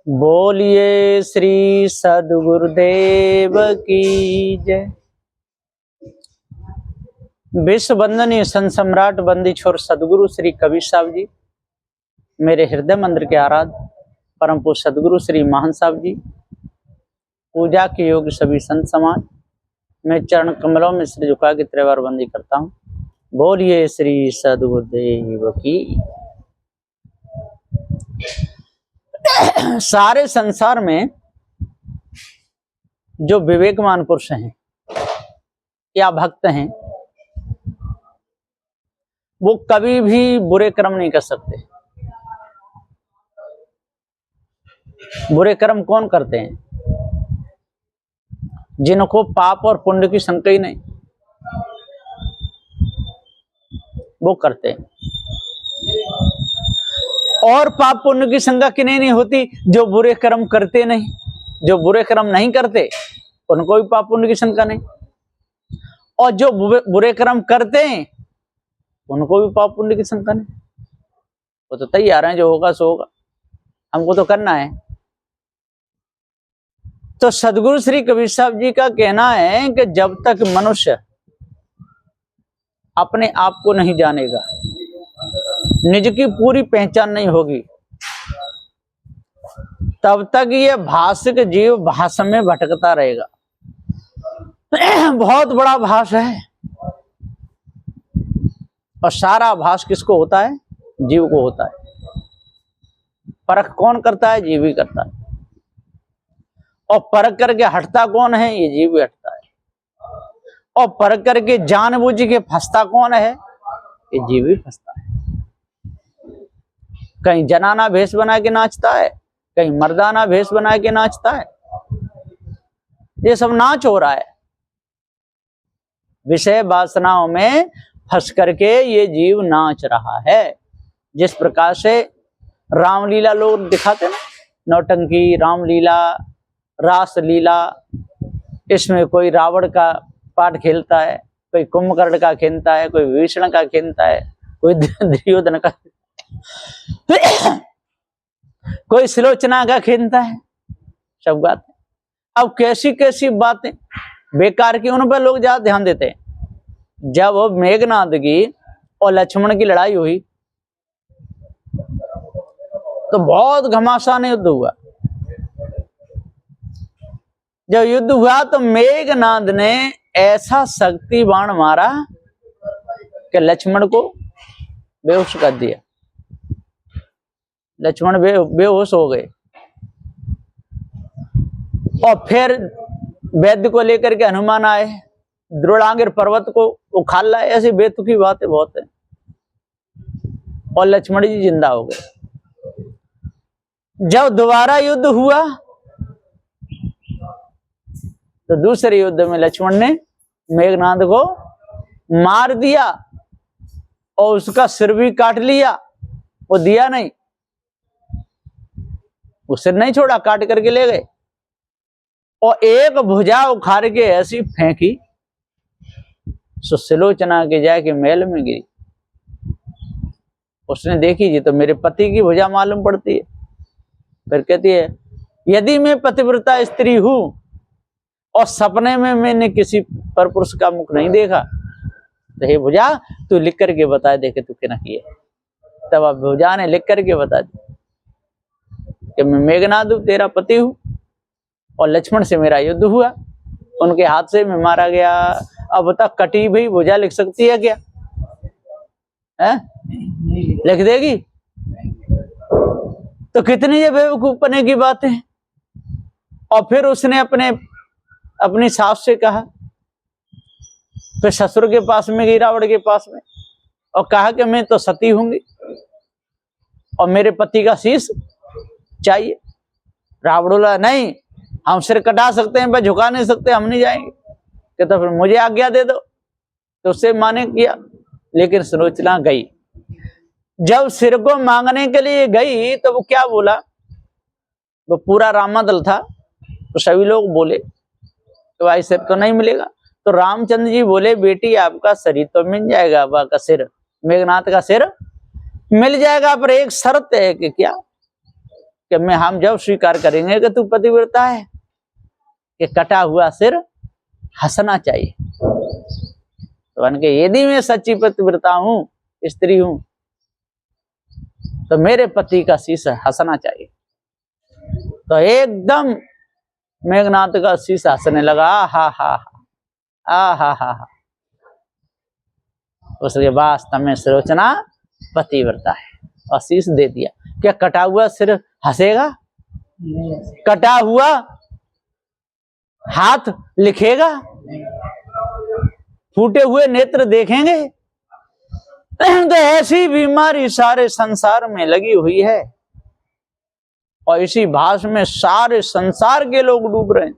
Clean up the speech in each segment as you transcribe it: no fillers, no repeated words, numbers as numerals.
बोलिए श्री सद्गुरुदेव की जय। विश्व वंदनीय संत सम्राट बंदी छोर सदगुरु श्री कबीर साहब जी, मेरे हृदय मंदिर के आराध्य परम पूज्य सदगुरु श्री महान साहब जी, पूजा के योग्य सभी संत समाज, मैं चरण कमलों में सिर झुका के त्रिवार बंदी करता हूँ। बोलिए श्री सद्गुरुदेव की। सारे संसार में जो विवेकवान पुरुष हैं या भक्त हैं, वो कभी भी बुरे कर्म नहीं कर सकते। बुरे कर्म कौन करते हैं? जिनको पाप और पुण्य की शंका ही नहीं, वो करते हैं। और पाप पुण्य की शंका किन्हें नहीं होती? जो बुरे कर्म करते नहीं। जो बुरे कर्म नहीं करते उनको भी पाप पुण्य की शंका नहीं, और जो बुरे कर्म करते हैं उनको भी पाप पुण्य की शंका नहीं। वो तो तैयार हैं, जो होगा सो होगा, हमको तो करना है। तो सदगुरु श्री कबीर साहब जी का कहना है कि जब तक मनुष्य अपने आप को नहीं जानेगा, निज की पूरी पहचान नहीं होगी, तब तक ये भाषिक जीव भाष में भटकता रहेगा। बहुत बड़ा भाष है, और सारा भाष किसको होता है? जीव को होता है। परख कौन करता है? जीव ही करता है। और परख करके हटता कौन है? ये जीव ही हटता है। और परख करके जानबूझ के फंसता कौन है? ये जीव ही फंसता है। कहीं जनाना भेष बना के नाचता है, कहीं मर्दाना भेष बना के नाचता है। ये सब नाच हो रहा है। विषय वासनाओं में फंस करके ये जीव नाच रहा है। जिस प्रकार से रामलीला लोग दिखाते ना, नौटंकी, रामलीला, रास लीला, इसमें कोई रावण का पाठ खेलता है, कोई कुंभकर्ण का खेलता है, कोई विभीषण का खेलता है, कोई दुर्योधन का, कोई सुलोचना का खेलता है, सब गाते। अब कैसी कैसी बातें बेकार की, उन पर लोग ज्यादा ध्यान देते हैं। जब मेघनाद की और लक्ष्मण की लड़ाई हुई तो बहुत घमासान युद्ध हुआ। जब युद्ध हुआ तो मेघनाद ने ऐसा शक्ति बाण मारा कि लक्ष्मण को बेहोश कर दिया। लक्ष्मण बेहोश हो गए। और फिर वैद्य को लेकर के हनुमान आए, द्रोणागिर पर्वत को उखाड़ लाए। ऐसी बेतुकी बातें बहुत है। और लक्ष्मण जी जिंदा हो गए। जब दोबारा युद्ध हुआ तो दूसरे युद्ध में लक्ष्मण ने मेघनाद को मार दिया और उसका सिर भी काट लिया। वो दिया नहीं, वो सिर नहीं छोड़ा, काट करके ले गए। और एक भुजा उखाड़ के ऐसी फेंकी सुलोचना के जाके महल में गिरी। उसने देखी, जी तो मेरे पति की भुजा मालूम पड़ती है। फिर कहती है, यदि मैं पतिव्रता स्त्री हूं और सपने में मैंने किसी पर पुरुष का मुख नहीं देखा, तो हे भुजा तू लिख करके बता दे कि तू क्या किए। तब अब भुजा ने लिख करके बता दी कि मैं मेघनाद तेरा पति हूं और लक्ष्मण से मेरा युद्ध हुआ, उनके हाथ से मैं मारा गया। अब बता, कटी भी भुजा लिख सकती है क्या? है? लिख देगी? तो कितनी ये बेवकूफपने की बातें हैं। और फिर उसने अपनी सास से कहा, फिर ससुर के पास में गई, रावण के पास में, और कहा कि मैं तो सती हूंगी और मेरे पति का शीश चाहिए। रावण बोला, नहीं, हम सिर कटा सकते हैं पर झुका नहीं सकते, हम नहीं जाएंगे। कि तो फिर मुझे आज्ञा दे दो। तो उससे माने किया। लेकिन सुलोचना गई। जब सिर को मांगने के लिए गई तो वो क्या बोला? वो पूरा रामादल था, तो सभी लोग बोले तो भाई सिर तो नहीं मिलेगा। तो रामचंद्र जी बोले, बेटी आपका शरीर तो मिल जाएगा, आपका सिर, मेघनाथ का सिर मिल जाएगा, पर एक शर्त है कि क्या, कि मैं हम जब स्वीकार करेंगे कि तू पतिव्रता है, कि कटा हुआ सिर हंसना चाहिए। तो उनके यदि मैं सच्ची पतिव्रता हूं, स्त्री हूं, तो मेरे पति का शीश हंसना चाहिए। तो एकदम मेघनाथ का शीश हंसने लगा, हा हा हा हा हा हा। उसके वास्तव में सुलोचना पतिव्रता है, और शीश दे दिया। क्या कटा हुआ सिर हंसेगा? कटा हुआ हाथ लिखेगा? फूटे हुए नेत्र देखेंगे? तो ऐसी बीमारी सारे संसार में लगी हुई है, और इसी भाष में सारे संसार के लोग डूब रहे हैं।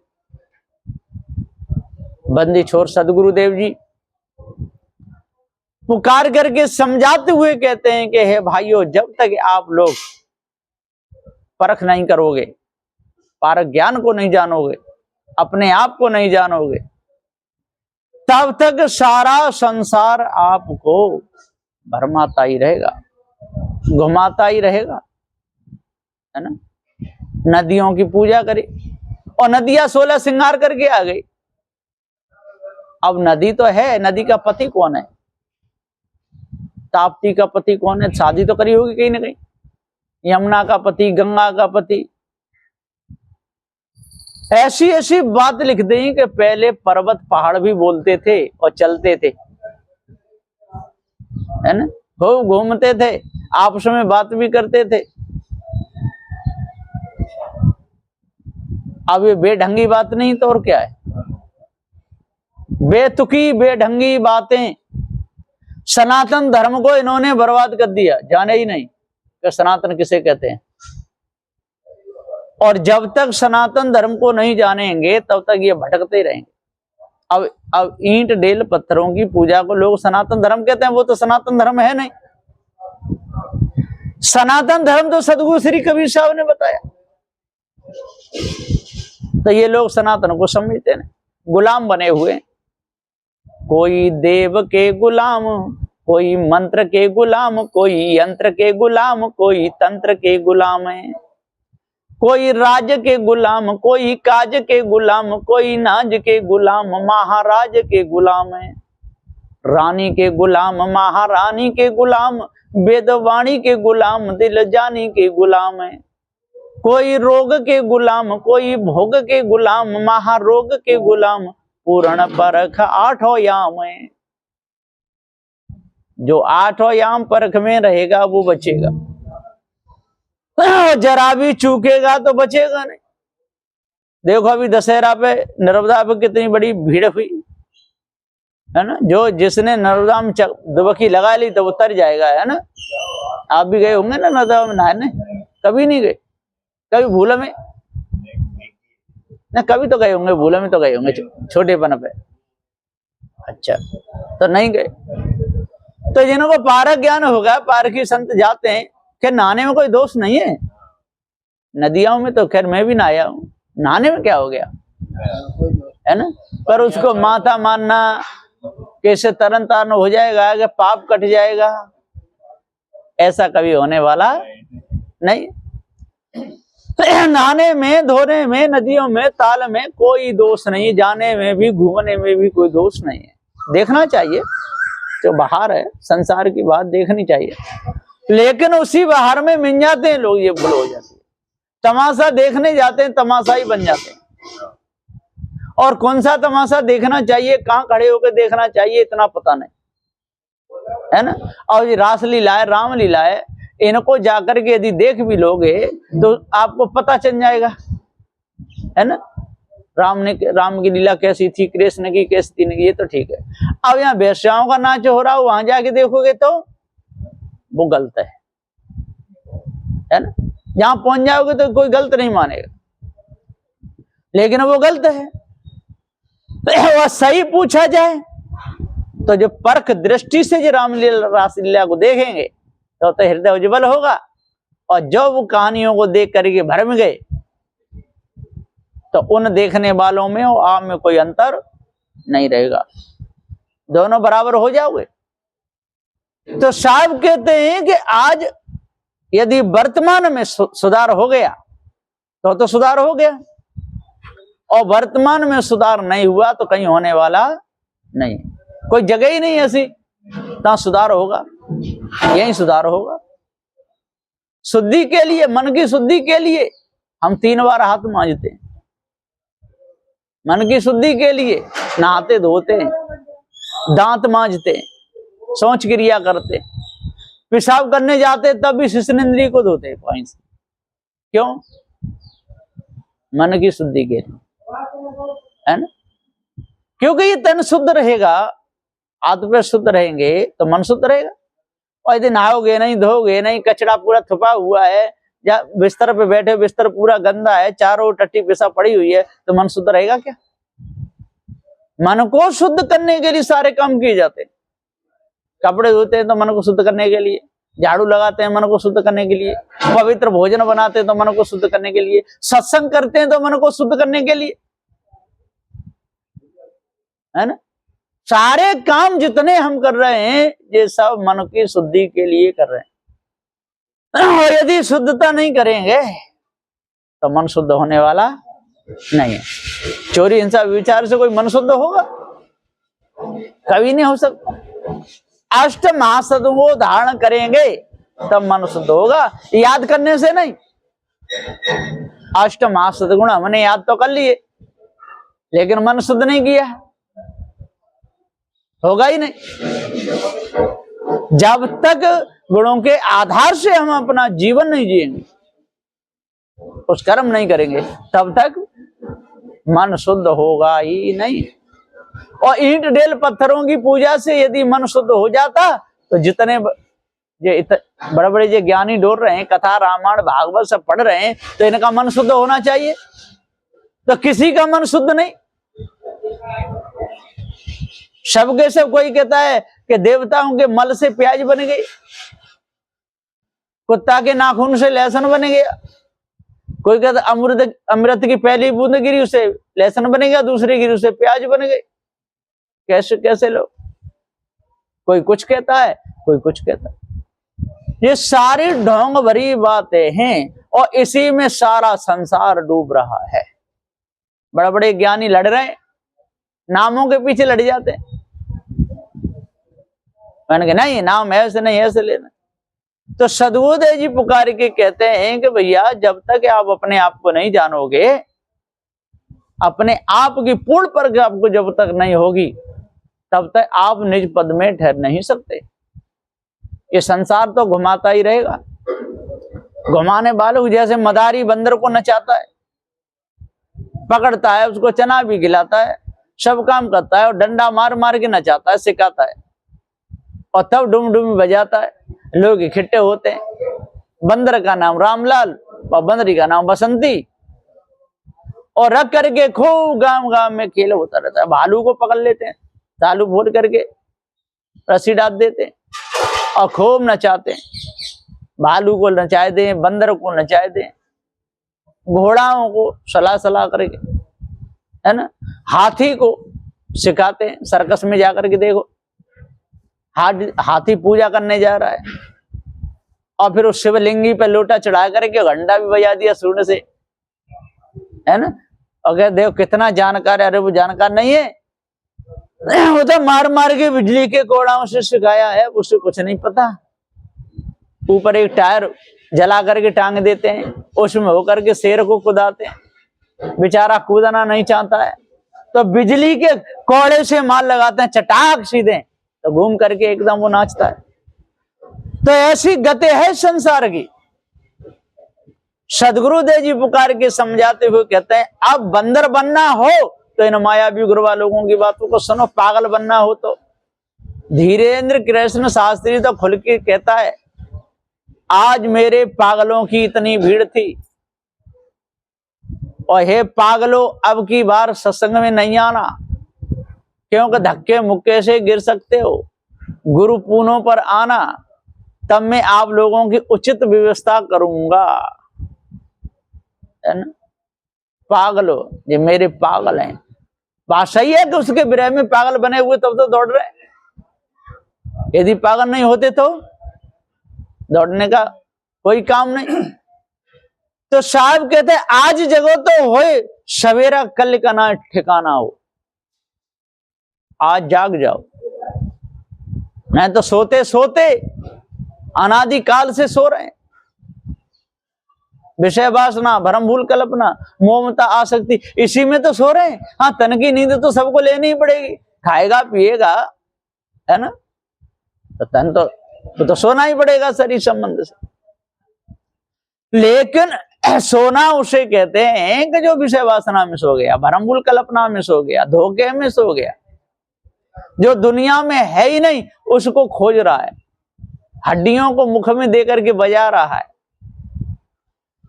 बंदी छोर सदगुरुदेव जी पुकार करके समझाते हुए कहते हैं कि हे भाइयों, जब तक आप लोग परख नहीं करोगे, पारक ज्ञान को नहीं जानोगे, अपने आप को नहीं जानोगे, तब तक सारा संसार आपको भरमाता ही रहेगा, घुमाता ही रहेगा, है ना। नदियों की पूजा करी और नदियां 16 श्रृंगार करके आ गई। अब नदी तो है, नदी का पति कौन है? ताप्ती का पति कौन है? शादी तो करी होगी कहीं ना कहीं। यमुना का पति, गंगा का पति। ऐसी ऐसी बात लिख दी कि पहले पर्वत पहाड़ भी बोलते थे और चलते थे, है ना, खूब घूमते थे, आपस में बात भी करते थे। अब ये बेढंगी बात नहीं तो और क्या है? बेतुकी बेढंगी बातें। सनातन धर्म को इन्होंने बर्बाद कर दिया, जाने ही नहीं कि सनातन किसे कहते हैं। और जब तक सनातन धर्म को नहीं जानेंगे तब तक ये भटकते रहेंगे। अब ईंट डेल पत्थरों की पूजा को लोग सनातन धर्म कहते हैं, वो तो सनातन धर्म है नहीं। सनातन धर्म तो सदगुरु श्री कबीर साहब ने बताया। तो ये लोग सनातन को समझते हैं, गुलाम बने हुए। कोई देव के गुलाम, कोई मंत्र के गुलाम, कोई यंत्र के गुलाम, कोई तंत्र के गुलाम है, कोई राज के गुलाम, कोई काज के गुलाम, कोई नाज के गुलाम, महाराज के गुलाम है, रानी के गुलाम, महारानी के गुलाम, वेदवाणी के गुलाम, दिल जानी के गुलाम है, कोई रोग के गुलाम, कोई भोग के गुलाम, महारोग के गुलाम, पूर्ण परख आठों याम है। जो आठों याम परख में रहेगा वो बचेगा, जरा भी चूकेगा तो बचेगा नहीं। देखो अभी दशहरा पे नर्मदा पे कितनी बड़ी भीड़ हुई, है ना। जो जिसने नर्मदा में डुबकी लगा ली तो वो तर जाएगा, है ना। आप भी गए होंगे ना नर्मदा में नहाने? कभी नहीं गए? कभी भूल में ना, कभी तो गए होंगे, भूल में तो गए होंगे छोटेपन पे। अच्छा, तो नहीं गए। तो जिनको पारक ज्ञान होगा, पारकी संत जाते हैं कि नहाने में कोई दोष नहीं है। नदियों में तो खैर मैं भी नहाया हूं, नहाने में क्या हो गया, है ना। पर उसको माता मानना, कैसे तरन तारण हो जाएगा, कि पाप कट जाएगा, ऐसा कभी होने वाला नहीं। नहाने में, धोने में, नदियों में, ताल में कोई दोष नहीं, जाने में भी, घूमने में भी कोई दोष नहीं है। देखना चाहिए, जो बाहर है संसार की बात देखनी चाहिए, लेकिन उसी बाहर में मिल जाते हैं लोग, ये भूल हो जाती है। तमाशा देखने जाते हैं, तमाशा ही बन जाते हैं। और कौन सा तमाशा देखना चाहिए, कहाँ खड़े होकर देखना चाहिए, इतना पता नहीं, है ना। और ये रासलीला है, रामलीला है, इनको जाकर के यदि देख भी लोगे तो आपको पता चल जाएगा, है ना। राम की लीला कैसी थी, कृष्ण की कैसी थी, ये तो ठीक है। अब यहाँ वेश्याओं का नाच हो रहा हो, वहां जाके देखोगे तो वो गलत है ना। जहां पहुंच जाओगे तो कोई गलत नहीं मानेगा, लेकिन वो गलत है। वह सही पूछा जाए तो जो परख दृष्टि से जो रामलीला रासलीला को देखेंगे तो हृदय उज्जवल होगा। और जो वो कहानियों को देख करके भरम गए तो उन देखने वालों में और आप में कोई अंतर नहीं रहेगा, दोनों बराबर हो जाओगे। तो साहब कहते हैं कि आज यदि वर्तमान में सुधार हो गया तो सुधार हो गया, और वर्तमान में सुधार नहीं हुआ तो कहीं होने वाला नहीं, कोई जगह ही नहीं ऐसी जहां सुधार होगा, यही सुधार होगा। शुद्धि के लिए, मन की शुद्धि के लिए हम 3 बार हाथ मांजते हैं, मन की शुद्धि के लिए नहाते धोते हैं, दांत मांजते हैं, शौच क्रिया करते, पेशाब करने जाते तब भी शिश्नेंद्रिय को धोते पानी से। क्यों? मन की शुद्धि के लिए, है ना? क्योंकि ये तन शुद्ध रहेगा, आत्मा शुद्ध रहेंगे तो मन शुद्ध रहेगा। और यदि नहाओगे नहीं, धोगे नहीं, कचरा पूरा थुपा हुआ है, या बिस्तर पे बैठे, बिस्तर पूरा गंदा है, चारों टट्टी पेशाब पड़ी हुई है, तो मन शुद्ध रहेगा क्या? मन को शुद्ध करने के लिए सारे काम किए जाते हैं। कपड़े धोते हैं तो मन को शुद्ध करने के लिए, झाड़ू लगाते हैं मन को शुद्ध करने के लिए, पवित्र भोजन बनाते हैं तो मन को शुद्ध करने के लिए, सत्संग करते हैं तो मन को शुद्ध करने के लिए, है ना? सारे काम जितने हम कर रहे हैं ये सब मन की शुद्धि के लिए कर रहे हैं। और यदि शुद्धता नहीं करेंगे तो मन शुद्ध होने वाला नहीं है। चोरी हिंसा विचार से कोई मन शुद्ध होगा? कभी नहीं हो सकता। अष्ट महासत्वों को धारण करेंगे तब मन शुद्ध होगा, याद करने से नहीं। अष्ट महासत्व गुण हमने याद तो कर लिए, लेकिन मन शुद्ध नहीं किया, होगा ही नहीं। जब तक गुणों के आधार से हम अपना जीवन नहीं जिएंगे, कुछ कर्म नहीं करेंगे, तब तक मन शुद्ध होगा ही नहीं। और ईंट डेल पत्थरों की पूजा से यदि मन शुद्ध हो जाता तो जितने बड़े बड़े जो ज्ञानी डोल रहे हैं, कथा रामायण भागवत सब पढ़ रहे हैं, तो इनका मन शुद्ध होना चाहिए। तो किसी का मन शुद्ध नहीं। सबके सब कोई कहता है कि देवताओं के मल से प्याज बन गई, कुत्ता के नाखून से लहसुन बन गया, कोई कहता अमृत की पहली बूंद गिरी उसे लहसुन बन गया, दूसरी गिरी उसे प्याज बन गई। कैसे कैसे लोग, कोई कुछ कहता है, कोई कुछ कहता है। ये सारी ढोंग भरी बातें हैं और इसी में सारा संसार डूब रहा है। बड़े बड़े ज्ञानी लड़ रहे हैं, नामों के पीछे लड़ जाते हैं। मैंने कहा नहीं, नाम ऐसे नहीं, ऐसे लेना। तो सदगुरुदेव जी पुकार के कहते हैं कि भैया जब तक आप अपने आप को नहीं जानोगे, अपने आप की पूर्ण परख आपको जब तक नहीं होगी, तब तक आप निज पद में ठहर नहीं सकते। ये संसार तो घुमाता ही रहेगा। घुमाने वालों जैसे मदारी बंदर को नचाता है, पकड़ता है, उसको चना भी खिलाता है, सब काम करता है, और डंडा मार मार के नचाता है, सिखाता है, और तब डुम डुम बजाता है। लोग इकट्ठे होते हैं। बंदर का नाम रामलाल और बंदरी का नाम बसंती, और रख करके खूब गांव गांव में खेल होता रहता है। भालू को पकड़ लेते हैं, तालू फोड़ करके रस्सी डाल देते हैं और खूब नचाते हैं। भालू को नचाए दें, बंदर को नचाए दें, घोड़ाओं को सलाह सलाह करके, है ना, हाथी को सिखाते हैं। सर्कस में जाकर के देखो, हाथी पूजा करने जा रहा है, और फिर उस शिवलिंगी पे लोटा चढ़ा करके घंटा भी बजा दिया सूंड से, है ना। अगर देखो कितना जानकार है। अरे वो जानकार नहीं है, वो तो मार मार के बिजली के कोड़ाओं से सिखाया है, उससे कुछ नहीं पता। ऊपर एक टायर जला करके टांग देते हैं, उसमें होकर के शेर को कुदाते हैं, बेचारा कूदना नहीं चाहता है, तो बिजली के कोड़े से मार लगाते हैं, चटाक सीधे, तो घूम करके एकदम वो नाचता है। तो ऐसी गति है संसार की। सदगुरुदेव जी पुकार के समझाते हुए कहते हैं, अब बंदर बनना हो तो इन मायावी गुरुवा लोगों की बातों को सुनो, पागल बनना हो तो। धीरेन्द्र कृष्ण शास्त्री तो खुल के कहता है, आज मेरे पागलों की इतनी भीड़ थी, और हे पागलों अब की बार सत्संग में नहीं आना, क्योंकि धक्के मुक्के से गिर सकते हो। गुरु पूनों पर आना, तब मैं आप लोगों की उचित व्यवस्था करूंगा, है ना। पागलो, ये मेरे पागल हैं। बात सही है कि उसके विरह में पागल बने हुए तब तो दौड़ रहे हैं। यदि पागल नहीं होते तो दौड़ने का कोई काम नहीं। तो साहब कहते आज जगो तो होए सवेरा कल का ना ठिकाना हो, आज जाग जाओ। मैं तो सोते सोते अनादिकाल से सो रहे हैं। विषय वासना, भ्रम भूल कल्पना, मोहमता, आसक्ति, इसी में तो सो रहे हैं। हाँ, तन की नींद तो सबको लेनी ही पड़ेगी, खाएगा पिएगा, है ना, तो तन तो सोना ही पड़ेगा शरीर संबंध से। लेकिन सोना उसे कहते हैं कि जो विषय वासना में सो गया, भ्रम भूल कल्पना में सो गया, धोखे में सो गया, जो दुनिया में है ही नहीं उसको खोज रहा है, हड्डियों को मुख में दे करके बजा रहा है?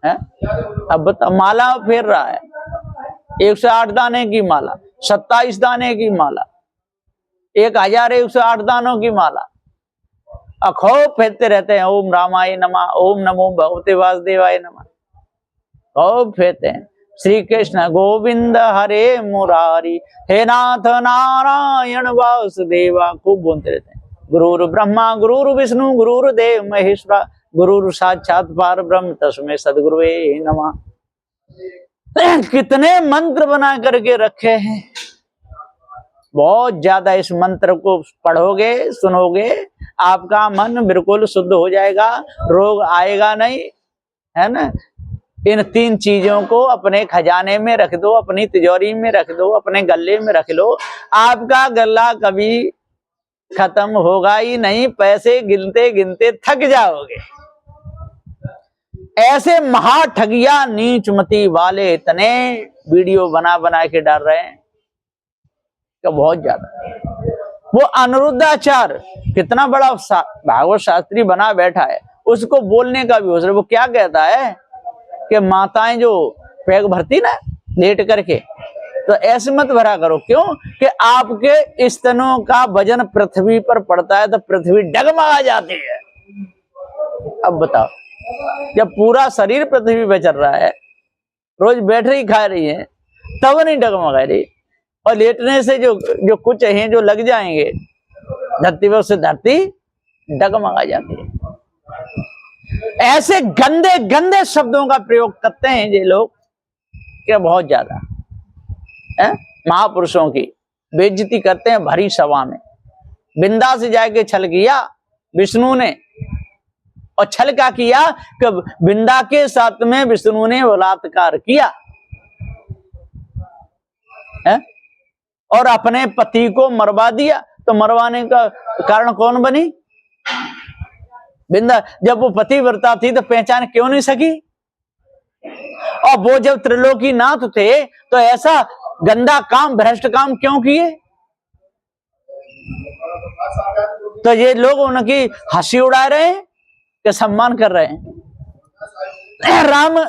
अब बता, माला फेर रहा है, 108 दाने की माला, 27 दाने की माला, 1108 दानों की माला, अखो फेरते रहते हैं। ओम रामाय नमः, ओम नमो भगवते वासुदेवाय नमः, खूब फेरते हैं। श्री कृष्ण गोविंद हरे मुरारी, हे नाथ नारायण वासुदेवा, खूब बोलते रहते हैं। गुरुर ब्रह्मा गुरुर विष्णु गुरुर्देव महेश्वरा, गुरुर साक्षात पार ब्रह्म तस्मै सद्गुरुवे नमः। कितने मंत्र बना करके रखे हैं, बहुत ज्यादा। इस मंत्र को पढ़ोगे सुनोगे आपका मन बिल्कुल शुद्ध हो जाएगा, रोग आएगा नहीं, है ना। इन 3 चीजों को अपने खजाने में रख दो, अपनी तिजोरी में रख दो, अपने गले में रख लो, आपका गला कभी खत्म होगा ही नहीं, पैसे गिनते गिनते थक जाओगे। ऐसे महा ठगिया नीचमती वाले इतने वीडियो बना बना के डाल रहे हैं कि बहुत ज्यादा। वो अनिरुद्धाचार्य कितना बड़ा भागवत शास्त्री बना बैठा है, उसको बोलने का भी हो रहा। वो क्या कहता है कि माताएं जो पैग भरती ना लेट करके, तो ऐसे मत भरा करो। क्यों? कि आपके स्तनों का वजन पृथ्वी पर पड़ता है तो पृथ्वी डगमगा जाती है। अब बताओ, जब पूरा शरीर पृथ्वी पे चल रहा है, रोज बैठ रही खा रही है, तब नहीं डगमगा रही, और लेटने से जो कुछ हैं जो लग जाएंगे धरती पर, उससे धरती डगमगा जाती है। ऐसे गंदे गंदे शब्दों का प्रयोग करते हैं ये लोग क्या बहुत ज्यादा महापुरुषों की बेइज्जती करते हैं भरी सभा में। बिंदा से जाके छल किया विष्णु ने, और छल क्या किया कि बिंदा के साथ में विष्णु ने बलात्कार किया है? और अपने पति को मरवा दिया। तो मरवाने का कारण कौन बनी? बिंदा। जब वो पतिव्रता थी तो पहचान क्यों नहीं सकी? और वो जब त्रिलोकी नाथ थे तो ऐसा गंदा काम, भ्रष्ट काम क्यों किए? तो ये लोग उनकी हंसी उड़ा रहे हैं कि सम्मान कर रहे हैं?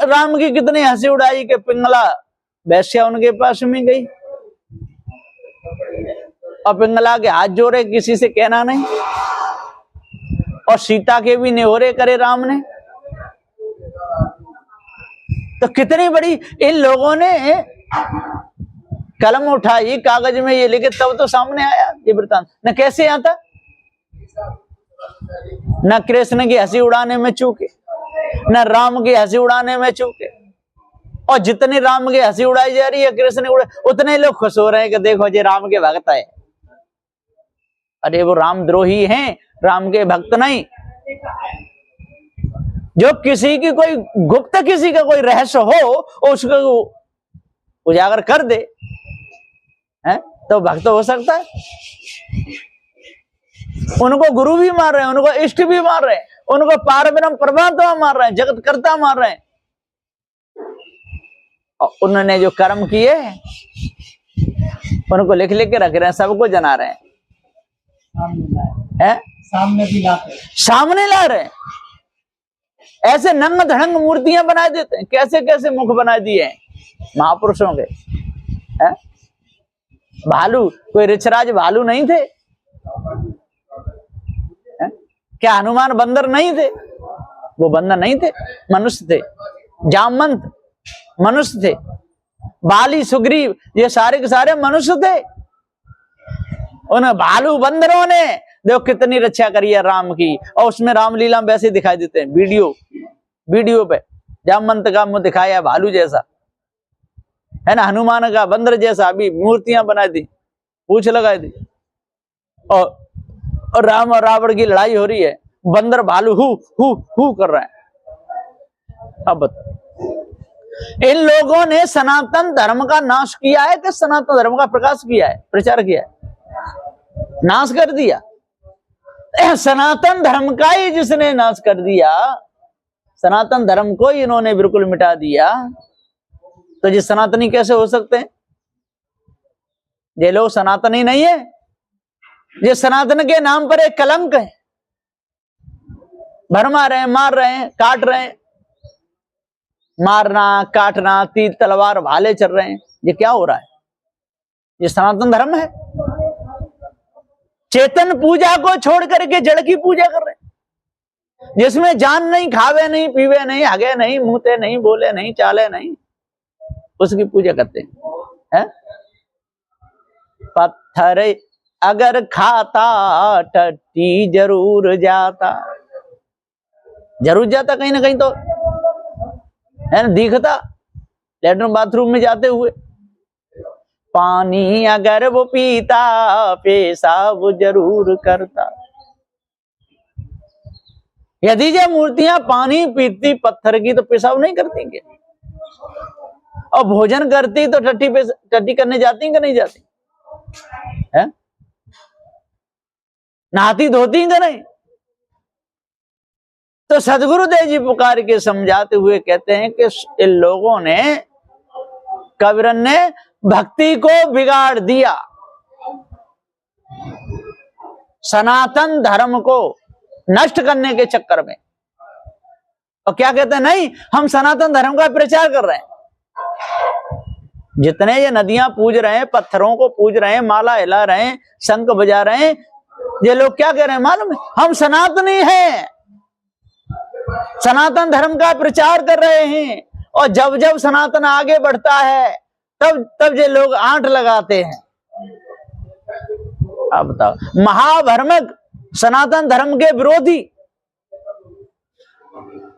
राम की कितनी हंसी उड़ाई कि पिंगला वैश्या उनके पास में गई, और पिंगला के हाथ जोड़े, किसी से कहना नहीं, और सीता के भी नेहोरे करे राम ने। तो कितनी बड़ी इन लोगों ने कलम उठाई, कागज में ये लिखे, तब तो सामने आया ये वृतांत। न कैसे आता, न कृष्ण की हंसी उड़ाने में चूके, न राम की हंसी उड़ाने में चूके। और जितनी राम की हंसी उड़ाई जा रही है, कृष्ण उड़े, उतने लोग खुश हो रहे हैं कि देखो जी राम के भक्त है। अरे वो राम द्रोही हैं, राम के भक्त नहीं। जो किसी की कोई गुप्त, किसी का कोई रहस्य हो, उसको उजागर कर दे है तो भक्त हो सकता है। उनको गुरु भी मार रहे हैं, उनको इष्ट भी मार रहे हैं, उनको पार ब्रह्म परमात्मा मार रहे हैं, जगत कर्ता मार रहे हैं। और उन्होंने जो कर्म किए उनको लिख लिख के रख रहे हैं, सबको जना रहे हैं, सामने ला रहे हैं। ऐसे नंग धड़ंग मूर्तियां बना देते हैं, कैसे कैसे मुख बना दिए हैं महापुरुषों के। है? भालू, कोई ऋषराज भालू नहीं थे? है? क्या हनुमान बंदर नहीं थे? वो बंदर नहीं थे, मनुष्य थे। जामवंत मनुष्य थे, बाली सुग्रीव ये सारे के सारे मनुष्य थे। उन भालू बंदरों ने देखो कितनी रक्षा करी है राम की, और उसमें रामलीला वैसे दिखाई देते हैं वीडियो पे, जामवंत का मुंह दिखाया भालू जैसा, है ना, हनुमान का बंदर जैसा, अभी मूर्तियां बना दी, पूछ लगा दी, और राम और रावण की लड़ाई हो रही है, बंदर भालू हु कर रहा है। अब बताओ, इन लोगों ने सनातन धर्म का नाश किया है कि सनातन धर्म का प्रकाश किया है, प्रचार किया है? नाश कर दिया। सनातन धर्म का ही जिसने नाश कर दिया, सनातन धर्म को इन्होंने बिल्कुल मिटा दिया, तो ये सनातनी कैसे हो सकते हैं? ये लोग सनातनी नहीं है, ये सनातन के नाम पर एक कलंक है। भरमा रहे हैं, मार रहे हैं, काट रहे हैं, मारना काटना, तीर तलवार भाले चल रहे हैं, ये क्या हो रहा है? ये सनातन धर्म है। चेतन पूजा को छोड़ करके जड़ की पूजा कर रहे हैं, जिसमें जान नहीं, खावे नहीं, पीवे नहीं, हगे नहीं, मुंहते नहीं, बोले नहीं, चाले नहीं, उसकी पूजा करते हैं। पत्थर अगर खाता टट्टी जरूर जाता, जरूर जाता कहीं ना कहीं तो, है ना, दिखता लेटरिन बाथरूम में जाते हुए। पानी अगर वो पीता पेशाब जरूर करता। यदि ये मूर्तियां पानी पीती पत्थर की तो पेशाब नहीं करती क्या? और भोजन करती तो टट्टी करने जाती कि नहीं जाती है? नहाती धोती कि नहीं? तो सदगुरुदेव जी पुकार के समझाते हुए कहते हैं कि इन लोगों ने, कबीरन ने भक्ति को बिगाड़ दिया, सनातन धर्म को नष्ट करने के चक्कर में। और क्या कहते हैं? नहीं, हम सनातन धर्म का प्रचार कर रहे हैं। जितने ये नदियां पूज रहे हैं, पत्थरों को पूज रहे हैं, माला हिला रहे हैं, शंख बजा रहे हैं, ये लोग क्या कह रहे हैं मालूम है? हम सनातनी हैं, सनातन धर्म का प्रचार कर रहे हैं। और जब जब सनातन आगे बढ़ता है तब ये लोग आंट लगाते हैं। अब बताओ, महाभ्रमक सनातन धर्म के विरोधी,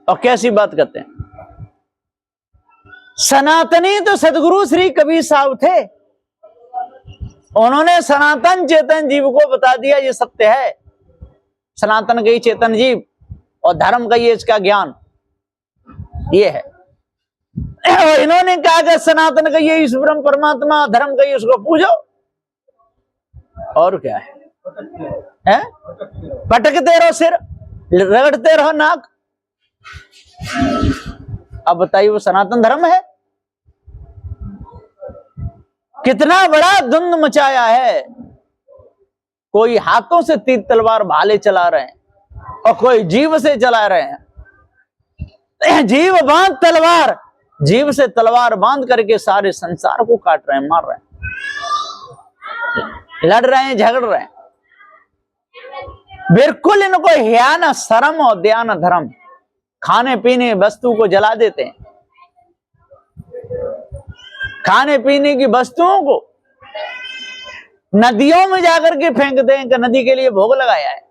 और कैसी बात करते हैं? सनातनी तो सदगुरु श्री कबीर साहब थे, उन्होंने सनातन चेतन जीव को बता दिया ये सत्य है, सनातन का ही चेतन जीव और धर्म का ये इसका ज्ञान ये है। और इन्होंने कहा कि सनातन का ये ईश्वर परमात्मा, धर्म का ये उसको पूजो, और क्या है? पटकते रहो सिर, रगड़ते रहो नाक। अब बताइए वो सनातन धर्म है? कितना बड़ा धुंध मचाया है। कोई हाथों से तीर तलवार भाले चला रहे हैं और कोई जीव से चला रहे हैं। जीव बांध तलवार, जीव से तलवार बांध करके सारे संसार को काट रहे हैं, मार रहे हैं, लड़ रहे हैं, झगड़ रहे हैं। बिल्कुल इनको हिया न शर्म और दया न धर्म। खाने पीने वस्तु को जला देते हैं, खाने पीने की वस्तुओं को नदियों में जाकर के फेंक दें कि नदी के लिए भोग लगाया है।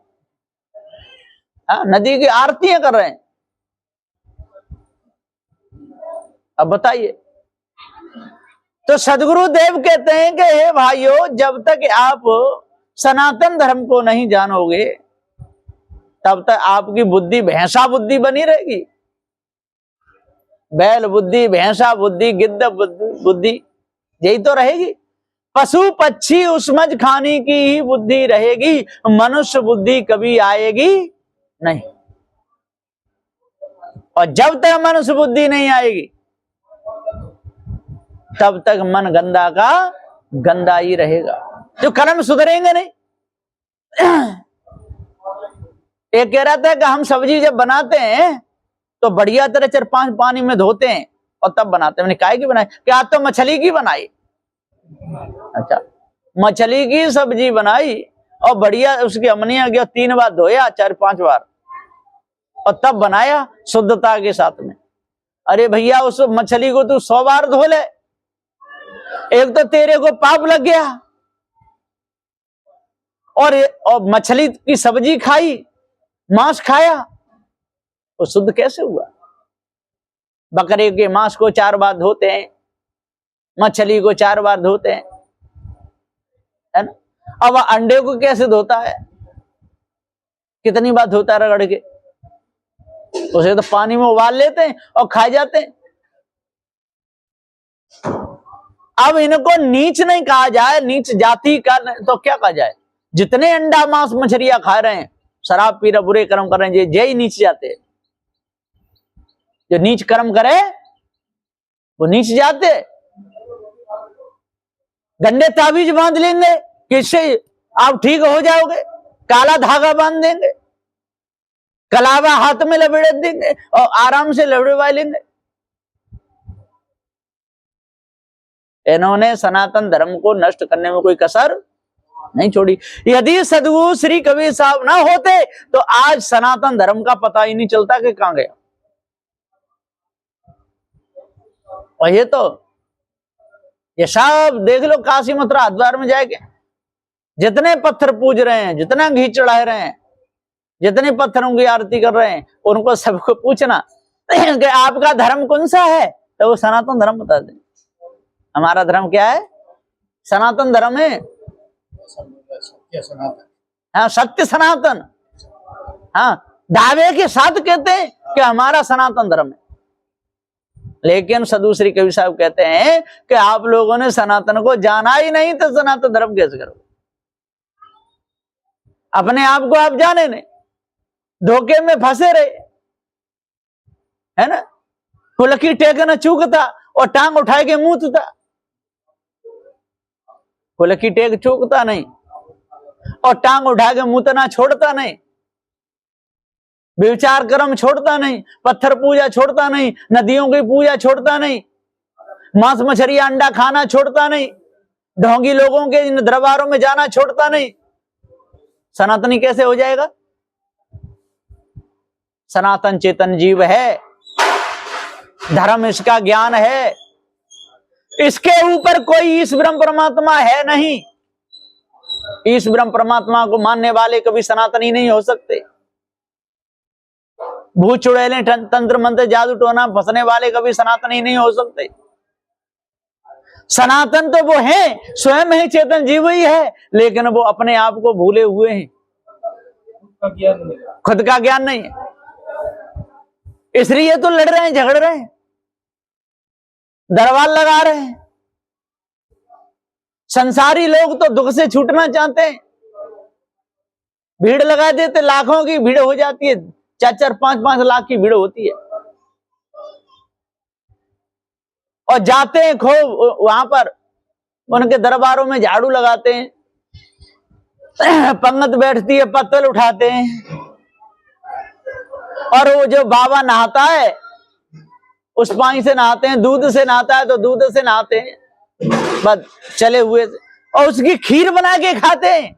नदी की आरतियां कर रहे हैं। अब बताइए, तो सदगुरु देव कहते हैं कि हे भाइयों, जब तक आप सनातन धर्म को नहीं जानोगे तब तक आपकी बुद्धि भैंसा बुद्धि बनी रहेगी। बैल बुद्धि, भैंसा बुद्धि, गिद्ध बुद्धि यही तो रहेगी। पशु पक्षी उसमझ खाने की ही बुद्धि रहेगी, मनुष्य बुद्धि कभी आएगी नहीं। और जब तक मनुष्य बुद्धि नहीं आएगी तब तक मन गंदा का गंदा ही रहेगा, जो कर्म सुधरेंगे नहीं। एक कह रहा था कि हम सब्जी जब बनाते हैं तो बढ़िया तरह 4-5 पानी में धोते हैं और तब बनाते हैं। मैंने काहे की बनाई? क्या आज तो मछली की बनाई। अच्छा, मछली की सब्जी बनाई और बढ़िया उसकी अमनिया गया, 3 बार धोया, 4-5 बार, और तब बनाया शुद्धता के साथ में। अरे भैया, उस मछली को तू 100 बार धो ले, एक तो तेरे को पाप लग गया, और मछली की सब्जी खाई, मांस खाया, वो शुद्ध कैसे हुआ? बकरे के मांस को 4 बार धोते हैं, मछली को 4 बार धोते हैं, है ना? अब अंडे को कैसे धोता है? कितनी बार धोता है रगड़ के? उसे तो पानी में उबाल लेते हैं और खा जाते हैं। अब इनको नीच नहीं कहा जाए, नीच जाति का, तो क्या कहा जाए? जितने अंडा मांस मछलियां खा रहे हैं, शराब पी रहे, बुरे कर्म कर रहे हैं, ये ही नीच जाते हैं। जो नीच कर्म करे वो नीच जाते। गंदे ताबीज बांध लेंगे कि इससे आप ठीक हो जाओगे, काला धागा बांध देंगे, कलावा हाथ में लपेट देंगे और आराम से लड़वा लेंगे। इन्होंने सनातन धर्म को नष्ट करने में कोई कसर नहीं छोड़ी। यदि सदगुरु श्री कबीर साहब ना होते तो आज सनातन धर्म का पता ही नहीं चलता कि कहां गया। और ये सब देख लो, काशी मथुरा हरिद्वार में जाके जितने पत्थर पूज रहे हैं, जितना घी चढ़ा रहे हैं, जितने पत्थरों की आरती कर रहे हैं, उनको सबको पूछना कि आपका धर्म कौन सा है, तो वो सनातन धर्म बता दें। हमारा धर्म क्या है? सनातन धर्म है। हाँ, सत्य सनातन। हाँ, दावे के साथ कहते हैं कि हमारा सनातन धर्म है। लेकिन साधु श्री कबीर साहब कहते हैं कि आप लोगों ने सनातन को जाना ही नहीं, तो सनातन धर्म कैसे करो? अपने आप को आप जाने नहीं, धोखे में फंसे रहे, है ना? कुलकी टेकना चूकता और टांग उठाए के मूतता। कुलकी टेक चूकता नहीं और टांग उठा के मूतना छोड़ता नहीं, विचार कर्म छोड़ता नहीं, पत्थर पूजा छोड़ता नहीं, नदियों की पूजा छोड़ता नहीं, मांस मछली अंडा खाना छोड़ता नहीं, ढोंगी लोगों के इन दरबारों में जाना छोड़ता नहीं। सनातनी कैसे हो जाएगा? सनातन चेतन जीव है, धर्म इसका ज्ञान है, इसके ऊपर कोई ईश ब्रह्म परमात्मा है नहीं। ईश ब्रह्म परमात्मा को मानने वाले कभी सनातनी नहीं हो सकते। भूत चुड़ैले तंत्र मंत्र जादू टोना फंसने वाले कभी सनातनी नहीं हो सकते। सनातन तो वो है, स्वयं ही चेतन जीव ही है, लेकिन वो अपने आप को भूले हुए हैं, खुद का ज्ञान नहीं है, इसलिए तो लड़ रहे हैं, झगड़ रहे हैं, दरबार लगा रहे हैं। संसारी लोग तो दुख से छूटना चाहते हैं, भीड़ लगा देते, लाखों की भीड़ हो जाती है, 4-4, 5-5 लाख की भीड़ होती है, और जाते हैं खूब वहां पर, उनके दरबारों में झाड़ू लगाते हैं, पंगत बैठती है, पत्तल उठाते हैं, और वो जो बाबा नहाता है उस पानी से नहाते हैं, दूध से नहाता है तो दूध से नहाते हैं, बस चले हुए से, और उसकी खीर बना के खाते हैं,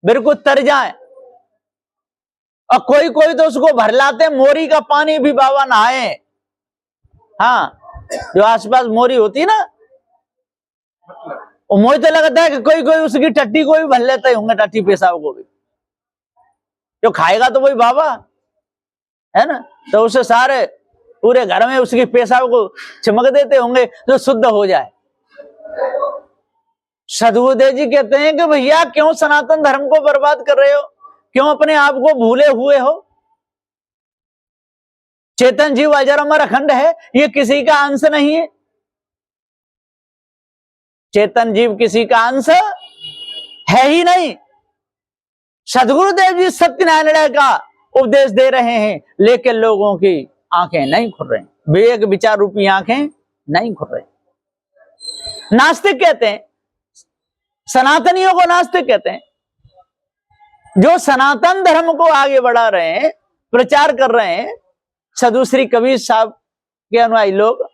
बिल्कुल तर जाए। और कोई कोई तो उसको भर लाते हैं, मोरी का पानी भी बाबा नहाए। हाँ, जो आसपास मोरी होती है ना, वो मुझे तो लगता है कि कोई कोई उसकी टट्टी को भी भर लेते होंगे, टट्टी पेशाब को भी। जो खाएगा तो वही बाबा है ना, तो उसे सारे पूरे घर में उसकी पेशाब को चिमक देते होंगे जो शुद्ध हो जाए। सदगुरुदेव जी कहते हैं कि भैया क्यों सनातन धर्म को बर्बाद कर रहे हो, क्यों अपने आप को भूले हुए हो? चेतन जीव अजर अमर अखंड है, ये किसी का अंश नहीं है। चेतन जीव किसी का अंश है ही नहीं। सदगुरुदेव जी सत्यनारायण का उपदेश दे रहे हैं, लेकिन लोगों की आंखें नहीं खुल रही, विवेक विचार रूपी आंखें नहीं खुल रही। नास्तिक कहते हैं, सनातनियों को नास्तिक कहते हैं। जो सनातन धर्म को आगे बढ़ा रहे हैं, प्रचार कर रहे हैं, साधु श्री कबीर साहब के अनुयायी लोग,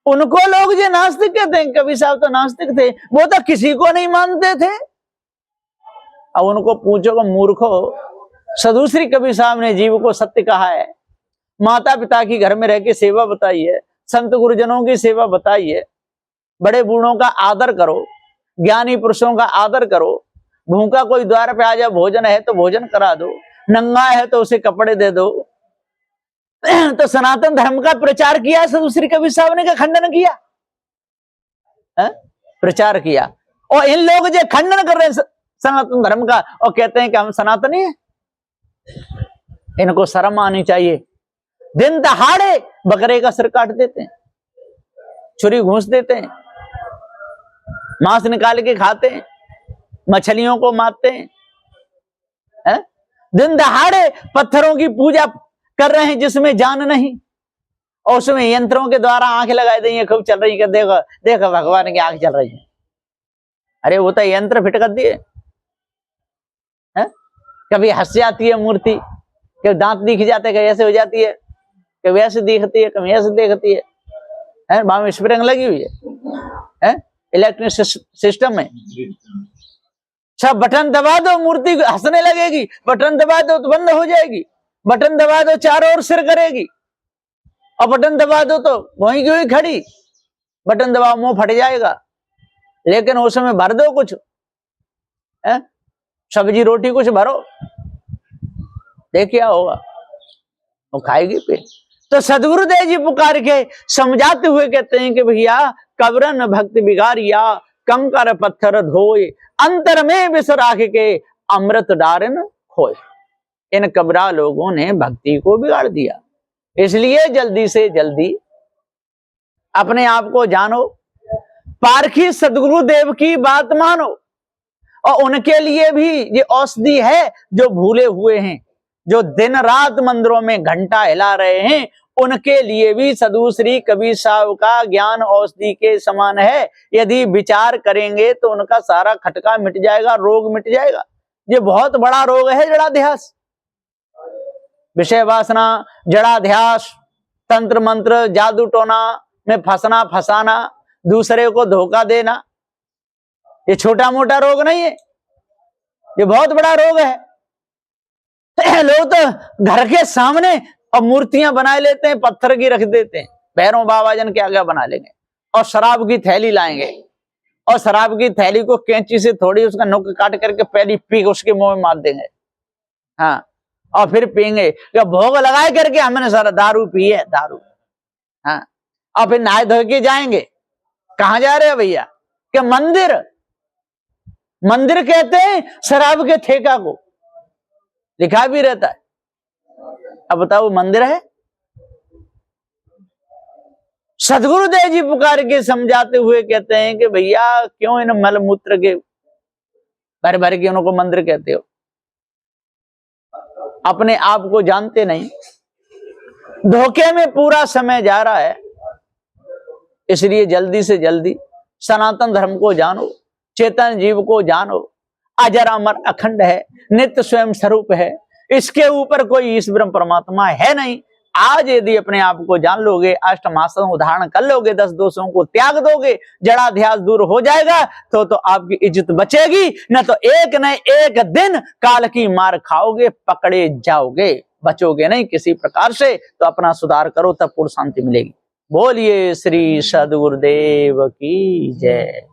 उनको लोग जो नास्तिक कहते हैं। कबीर साहब तो नास्तिक थे, वो तो किसी को नहीं मानते थे। अब उनको पूछो कि मूर्खो, साधु श्री कबीर साहब ने जीव को सत्य कहा है, माता पिता की घर में रह के सेवा बताई है, संत गुरुजनों की सेवा बताई है, बड़े बूढ़ों का आदर करो, ज्ञानी पुरुषों का आदर करो, भूखा कोई द्वार पे आ जाए, भोजन है तो भोजन करा दो, नंगा है तो उसे कपड़े दे दो। तो सनातन धर्म का प्रचार किया सदुश्री कबीर साहब ने, क्या खंडन किया है? प्रचार किया। और इन लोग जो खंडन कर रहे हैं सनातन धर्म का और कहते हैं कि हम सनातनी है, इनको शर्म आनी चाहिए। दिन दहाड़े बकरे का सिर काट देते हैं, छुरी घूंस देते हैं, मांस निकाल के खाते हैं, मछलियों को मारते हैं, है? दिन दहाड़े पत्थरों की पूजा कर रहे हैं जिसमें जान नहीं, और उसमें यंत्रों के द्वारा आंखें लगाई दी खूब चल रही है, देखो देखो भगवान की आंख चल रही है। अरे वो तो यंत्र फिट कर दिए, कभी हंस जाती है मूर्ति, कभी दांत दिख जाते, कभी ऐसे हो जाती है, कभी ऐसे दिखती है, कभी ऐसे दिखती है, वहां स्प्रिंग लगी हुई है, इलेक्ट्रिक सिस्टम में। सब बटन दबा दो मूर्ति हंसने लगेगी, बटन दबा दो तो बंद हो जाएगी, बटन दबा दो चारों ओर सिर करेगी, और बटन दबा दो तो वहीं की वहीं खड़ी, बटन दबाओ मुंह फट जाएगा। लेकिन उस समय भर दो कुछ, सब्जी रोटी कुछ भरो, देख क्या होगा, वो खाएगी पे। तो सदगुरुदेव जी पुकार के समझाते हुए कहते हैं कि भैया कबरन भक्ति बिगारिया, कंकर पत्थर धोए, अंतर में विष राख के अमृत डारन खोए। इन कबरा लोगों ने भक्ति को बिगाड़ दिया, इसलिए जल्दी से जल्दी अपने आप को जानो, पारखी सदगुरुदेव की बात मानो। और उनके लिए भी ये औषधि है, जो भूले हुए हैं, जो दिन रात मंदिरों में घंटा हिला रहे हैं, उनके लिए भी सदुश्री कबीर साहब का ज्ञान औषधि के समान है। यदि विचार करेंगे तो उनका सारा खटका मिट जाएगा, रोग मिट जाएगा। ये बहुत बड़ा रोग है जड़ाध्यास, विषय वासना, जड़ाध्यास, तंत्र मंत्र जादू टोना में फंसना फसाना, दूसरे को धोखा देना, ये छोटा मोटा रोग नहीं है, ये बहुत बड़ा रोग है। लोग तो घर के सामने और मूर्तियां बना लेते हैं, पत्थर की रख देते हैं, भैरव बाबा जन के आगे बना लेंगे, और शराब की थैली लाएंगे, और शराब की थैली को कैंची से थोड़ी उसका नुक काट करके पहली पी उसके मुंह में मार देंगे, हाँ, और फिर पियेंगे। भोग लगाए करके हमने सारा दारू पी है, दारू, हाँ, और फिर नहाए धो के जाएंगे। कहां जा रहे हैं भैया? कि मंदिर, मंदिर कहते हैं शराब के ठेका को, लिखा भी रहता है। अब बताओ मंदिर है? सदगुरुदेव जी पुकार के समझाते हुए कहते हैं कि भैया क्यों इन मलमूत्र के भर भर के उनको मंदिर कहते हो? अपने आप को जानते नहीं, धोखे में पूरा समय जा रहा है। इसलिए जल्दी से जल्दी सनातन धर्म को जानो, चेतन जीव को जानो, अजर अमर अखंड है, नित्य स्वयं स्वरूप है, इसके ऊपर कोई ईश्वर परमात्मा है नहीं। आज यदि अपने आप को जान लोगे, अष्टमासन उदाहरण कर लोगे, 10 दोषों को त्याग दोगे, जड़ाध्यास दूर हो जाएगा, तो आपकी इज्जत बचेगी, न तो एक न एक दिन काल की मार खाओगे, पकड़े जाओगे, बचोगे नहीं किसी प्रकार से। तो अपना सुधार करो, तब पूर्ण शांति मिलेगी। बोलिए श्री सदगुरुदेव की जय।